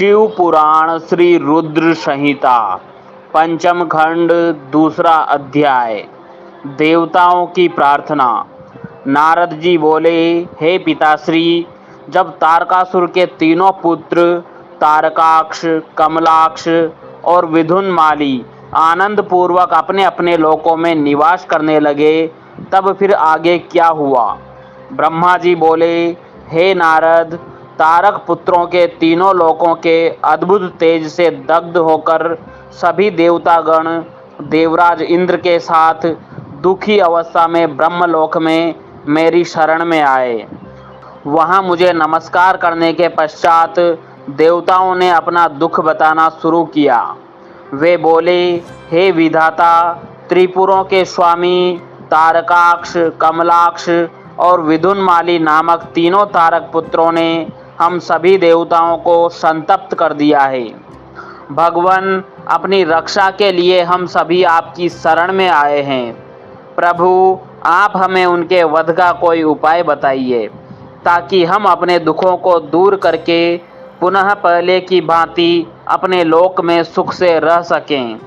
शिव पुराण श्री रुद्र संहिता पंचम खंड दूसरा अध्याय। देवताओं की प्रार्थना। नारद जी बोले, हे पिताश्री, जब तारकासुर के तीनों पुत्र तारकाक्ष, कमलाक्ष और विधुन्माली आनंद पूर्वक अपने अपने लोकों में निवास करने लगे, तब फिर आगे क्या हुआ? ब्रह्मा जी बोले, हे नारद, तारक पुत्रों के तीनों लोकों के अद्भुत तेज से दग्ध होकर सभी देवतागण देवराज इंद्र के साथ दुखी अवस्था में ब्रह्मलोक में मेरी शरण में आए। वहां मुझे नमस्कार करने के पश्चात देवताओं ने अपना दुख बताना शुरू किया। वे बोले, हे विधाता, त्रिपुरों के स्वामी तारकाक्ष, कमलाक्ष और विधुन्माली नामक तीनों तारक पुत्रों ने हम सभी देवताओं को संतप्त कर दिया है। भगवान, अपनी रक्षा के लिए हम सभी आपकी शरण में आए हैं। प्रभु, आप हमें उनके वध का कोई उपाय बताइए, ताकि हम अपने दुखों को दूर करके पुनः पहले की भांति अपने लोक में सुख से रह सकें।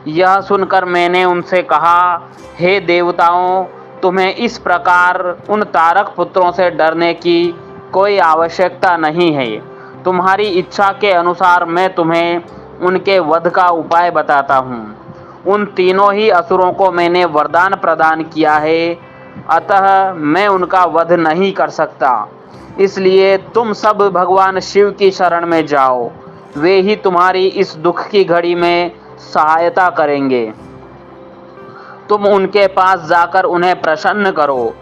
यह सुनकर मैंने उनसे कहा, हे देवताओं, तुम्हें इस प्रकार उन तारक पुत्रों से डरने की कोई आवश्यकता नहीं है। तुम्हारी इच्छा के अनुसार मैं तुम्हें उनके वध का उपाय बताता हूँ। उन तीनों ही असुरों को मैंने वरदान प्रदान किया है, अतः मैं उनका वध नहीं कर सकता। इसलिए तुम सब भगवान शिव की शरण में जाओ, वे ही तुम्हारी इस दुख की घड़ी में सहायता करेंगे। तुम उनके पास जाकर उन्हें प्रसन्न करो।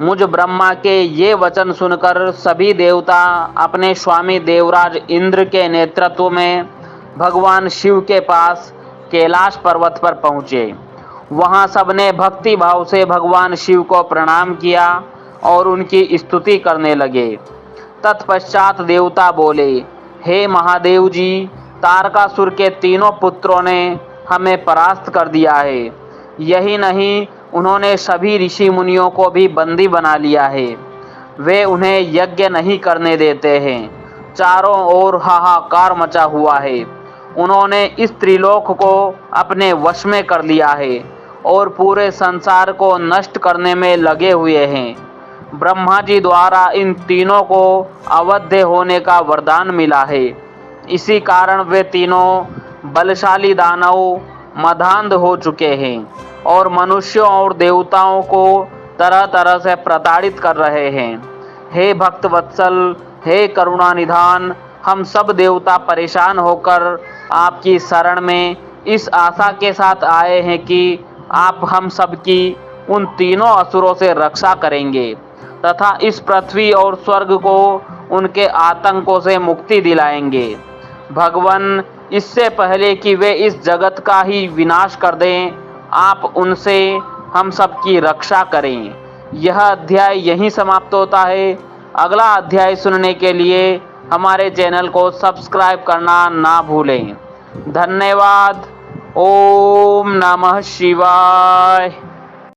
मुझ ब्रह्मा के ये वचन सुनकर सभी देवता अपने स्वामी देवराज इंद्र के नेतृत्व में भगवान शिव के पास कैलाश पर्वत पर पहुँचे। वहाँ सबने भक्ति भाव से भगवान शिव को प्रणाम किया और उनकी स्तुति करने लगे। तत्पश्चात देवता बोले, हे महादेव जी, तारकासुर के तीनों पुत्रों ने हमें परास्त कर दिया है। यही नहीं, उन्होंने सभी ऋषि मुनियों को भी बंदी बना लिया है। वे उन्हें यज्ञ नहीं करने देते हैं। चारों ओर हाहाकार मचा हुआ है। उन्होंने इस त्रिलोक को अपने वश में कर लिया है और पूरे संसार को नष्ट करने में लगे हुए हैं। ब्रह्मा जी द्वारा इन तीनों को अवध्य होने का वरदान मिला है। इसी कारण वे तीनों बलशाली दानव मदांध हो चुके हैं और मनुष्यों और देवताओं को तरह तरह से प्रताड़ित कर रहे हैं। हे भक्त वत्सल, हे करुणा निधान, हम सब देवता परेशान होकर आपकी शरण में इस आशा के साथ आए हैं कि आप हम सब की उन तीनों असुरों से रक्षा करेंगे तथा इस पृथ्वी और स्वर्ग को उनके आतंकों से मुक्ति दिलाएंगे। भगवान, इससे पहले कि वे इस जगत का ही विनाश कर दें, आप उनसे हम सब की रक्षा करें। यह अध्याय यहीं समाप्त होता है। अगला अध्याय सुनने के लिए हमारे चैनल को सब्सक्राइब करना ना भूलें। धन्यवाद। ओम नमः शिवाय।